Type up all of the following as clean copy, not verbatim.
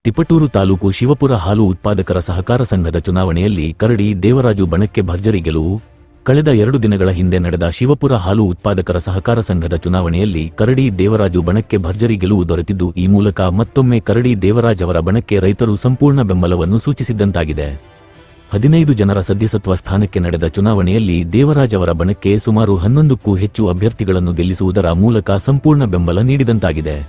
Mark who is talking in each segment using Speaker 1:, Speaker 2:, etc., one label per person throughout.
Speaker 1: ತಿಪಟೂರು ತಾಲೂಕು ಶಿವಪುರ ಹಾಲು ಉತ್ಪಾದಕರ ಸಹಕಾರ ಸಂಘದ ಚುನಾವಣೆಯಲ್ಲಿ ಕರಡಿ ದೇವರಾಜು ಬಣಕ್ಕೆ ಭರ್ಜರಿ ಗೆಲುವು. ಕಳೆದ 2 ದಿನಗಳ ಹಿಂದೆ ನಡೆದ ಶಿವಪುರ ಹಾಲು ಉತ್ಪಾದಕರ ಸಹಕಾರ ಸಂಘದ ಚುನಾವಣೆಯಲ್ಲಿ ಕರಡಿ ದೇವರಾಜು ಬಣಕ್ಕೆ ಭರ್ಜರಿ ಗೆಲುವು ದೊರೆತಿದ್ದು, ಈ ಮೂಲಕ ಮತ್ತೊಮ್ಮೆ ಕರಡಿ ದೇವರಾಜ್ ಅವರ ಬಣಕ್ಕೆ ರೈತರು ಸಂಪೂರ್ಣ ಬೆಂಬಲವನ್ನು ಸೂಚಿಸಿದ್ದಂತಾಗಿದೆ. 15 ಜನರ ಸದಸ್ಯತ್ವ ಸ್ಥಾನಕ್ಕೆ ನಡೆದ ಚುನಾವಣೆಯಲ್ಲಿ ದೇವರಾಜ್ ಅವರ ಬಣಕ್ಕೆ ಸುಮಾರು 11ಕ್ಕೂ ಹೆಚ್ಚು ಅಭ್ಯರ್ಥಿಗಳನ್ನು ಗೆಲ್ಲಿಸುವುದರ ಮೂಲಕ ಸಂಪೂರ್ಣ ಬೆಂಬಲ ನೀಡಿದಂತಾಗಿದೆ.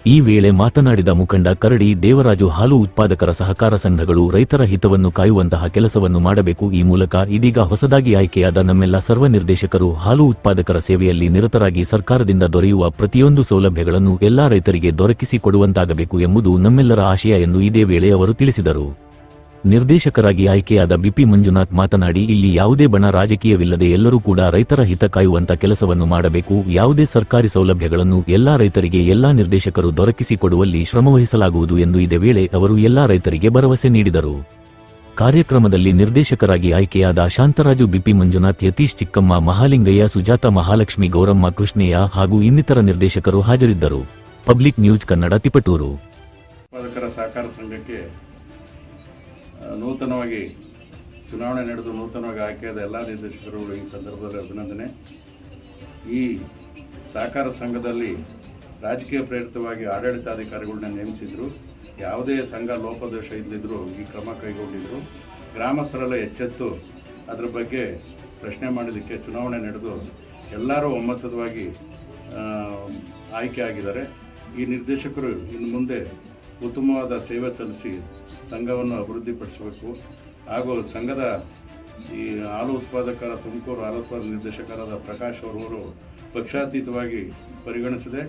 Speaker 1: ಈ ವೇಳೆ ಮಾತನಾಡಿದ ಮುಖಂಡ ಕರಡಿ ದೇವರಾಜು, ಹಾಲು ಉತ್ಪಾದಕರ ಸಹಕಾರ ಸಂಘಗಳು ರೈತರ ಹಿತವನ್ನು ಕಾಯುವಂತಹ ಕೆಲಸವನ್ನು ಮಾಡಬೇಕು. ಈ ಮೂಲಕ ಇದೀಗ ಹೊಸದಾಗಿ ಆಯ್ಕೆಯಾದ ನಮ್ಮೆಲ್ಲ ಸರ್ವ ನಿರ್ದೇಶಕರು ಹಾಲು ಉತ್ಪಾದಕರ ಸೇವೆಯಲ್ಲಿ ನಿರತರಾಗಿ ಸರ್ಕಾರದಿಂದ ದೊರೆಯುವ ಪ್ರತಿಯೊಂದು ಸೌಲಭ್ಯಗಳನ್ನು ಎಲ್ಲಾ ರೈತರಿಗೆ ದೊರಕಿಸಿಕೊಡುವಂತಾಗಬೇಕು ಎಂಬುದು ನಮ್ಮೆಲ್ಲರ ಆಶಯ ಎಂದು ಇದೇ ವೇಳೆ ಅವರು ತಿಳಿಸಿದರು. ನಿರ್ದೇಶಕರಾಗಿ ಆಯ್ಕೆಯಾದ ಬಿಪಿ ಮಂಜುನಾಥ್ ಮಾತನಾಡಿ, ಇಲ್ಲಿ ಯಾವುದೇ ಬಣ ರಾಜಕೀಯವಿಲ್ಲದೆ ಎಲ್ಲರೂ ಕೂಡ ರೈತರ ಹಿತ ಕಾಯುವಂತ ಕೆಲಸವನ್ನು ಮಾಡಬೇಕು. ಯಾವುದೇ ಸರ್ಕಾರಿ ಸೌಲಭ್ಯಗಳನ್ನು ಎಲ್ಲಾ ರೈತರಿಗೆ ಎಲ್ಲಾ ನಿರ್ದೇಶಕರು ದೊರಕಿಸಿಕೊಡುವಲ್ಲಿ ಶ್ರಮವಹಿಸಲಾಗುವುದು ಎಂದು ಇದೇ ವೇಳೆ ಅವರು ಎಲ್ಲಾ ರೈತರಿಗೆ ಭರವಸೆ ನೀಡಿದರು. ಕಾರ್ಯಕ್ರಮದಲ್ಲಿ ನಿರ್ದೇಶಕರಾಗಿ ಆಯ್ಕೆಯಾದ ಶಾಂತರಾಜು, ಬಿಪಿ ಮಂಜುನಾಥ್, ಯತೀಶ್ ಚಿಕ್ಕಮ್ಮ, ಮಹಾಲಿಂಗಯ್ಯ, ಸುಜಾತ, ಮಹಾಲಕ್ಷ್ಮಿ, ಗೌರಮ್ಮ, ಕೃಷ್ಣಯ್ಯ ಹಾಗೂ ಇನ್ನಿತರ ನಿರ್ದೇಶಕರು ಹಾಜರಿದ್ದರು. Public news Kannada, Tiptur.
Speaker 2: ಸಹಕಾರ ಸಂಘಕ್ಕೆ ನೂತನವಾಗಿ ಚುನಾವಣೆ ನಡೆದು ನೂತನವಾಗಿ ಆಯ್ಕೆಯಾದ ಎಲ್ಲ ನಿರ್ದೇಶಕರು ಈ ಸಂದರ್ಭದಲ್ಲಿ ಅಭಿನಂದನೆ. ಈ ಸಹಕಾರ ಸಂಘದಲ್ಲಿ ರಾಜಕೀಯ ಪ್ರೇರಿತವಾಗಿ ಆಡಳಿತಾಧಿಕಾರಿಗಳನ್ನ ನೇಮಿಸಿದ್ರು. ಯಾವುದೇ ಸಂಘ ಲೋಪದೋಷ ಇದ್ದಿದ್ರು ಈ ಕ್ರಮ ಕೈಗೊಂಡಿದ್ರು. ಗ್ರಾಮಸ್ಥರೆಲ್ಲ ಎಚ್ಚೆತ್ತು ಅದರ ಬಗ್ಗೆ ಪ್ರಶ್ನೆ ಮಾಡಿದ್ದಕ್ಕೆ ಚುನಾವಣೆ ನಡೆದು ಎಲ್ಲರೂ ಒಮ್ಮತವಾಗಿ ಆಯ್ಕೆ ಆಗಿದ್ದಾರೆ. ಈ ನಿರ್ದೇಶಕರು ಇನ್ನು ಮುಂದೆ ಉತ್ತಮವಾದ ಸೇವೆ ಸಲ್ಲಿಸಿ ಸಂಘವನ್ನು ಅಭಿವೃದ್ಧಿಪಡಿಸಬೇಕು. ಹಾಗೂ ಸಂಘದ ಈ ಹಾಲು ಉತ್ಪಾದಕರ ತುಮಕೂರು ಹಾಲು ಉತ್ಪಾದಕ ನಿರ್ದೇಶಕರಾದ ಪ್ರಕಾಶ್ ಅವರು ಪಕ್ಷಾತೀತವಾಗಿ ಪರಿಗಣಿಸದೆ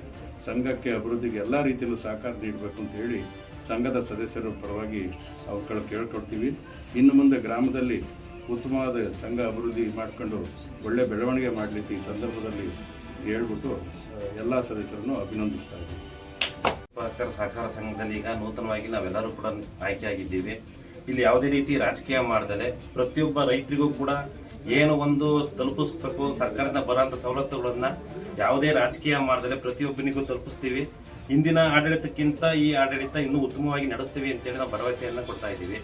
Speaker 2: ಸಂಘಕ್ಕೆ ಅಭಿವೃದ್ಧಿಗೆ ಎಲ್ಲ ರೀತಿಯಲ್ಲೂ ಸಹಕಾರ ನೀಡಬೇಕು ಅಂತ ಹೇಳಿ ಸಂಘದ ಸದಸ್ಯರ ಪರವಾಗಿ ಅವ್ರ ಕೇಳ್ಕೊಡ್ತೀವಿ. ಇನ್ನು ಮುಂದೆ ಗ್ರಾಮದಲ್ಲಿ ಉತ್ತಮವಾದ ಸಂಘ ಅಭಿವೃದ್ಧಿ ಮಾಡಿಕೊಂಡು ಒಳ್ಳೆ ಬೆಳವಣಿಗೆ ಮಾಡಲಿಕ್ಕೆ ಈ ಸಂದರ್ಭದಲ್ಲಿ ಹೇಳ್ಬಿಟ್ಟು ಎಲ್ಲ ಸದಸ್ಯರನ್ನು ಅಭಿನಂದಿಸ್ತಾ ಇದ್ದೀವಿ.
Speaker 3: ಸಹಕಾರ ಸಂಘದಲ್ಲಿ ಈಗ ನೂತನವಾಗಿ ನಾವೆಲ್ಲರೂ ಕೂಡ ಆಯ್ಕೆಯಾಗಿದ್ದೀವಿ. ಇಲ್ಲಿ ಯಾವುದೇ ರೀತಿ ರಾಜಕೀಯ ಮಾಡದಲೆ ಪ್ರತಿಯೊಬ್ಬ ರೈತರಿಗೂ ಕೂಡ ಏನು ಒಂದು ತಲುಪಿಸಬೇಕು, ಸರ್ಕಾರದಿಂದ ಬರೋಂಥ ಸವಲತ್ತುಗಳನ್ನ ಯಾವುದೇ ರಾಜಕೀಯ ಮಾಡದಲೆ ಪ್ರತಿಯೊಬ್ಬನಿಗೂ ತಲುಪಿಸ್ತೀವಿ. ಇಂದಿನ ಆಡಳಿತಕ್ಕಿಂತ ಈ ಆಡಳಿತ ಇನ್ನೂ ಉತ್ತಮವಾಗಿ ನಡೆಸ್ತೀವಿ ಅಂತೇಳಿ ನಾವು ಭರವಸೆಯನ್ನು ಕೊಡ್ತಾ ಇದ್ದೀವಿ.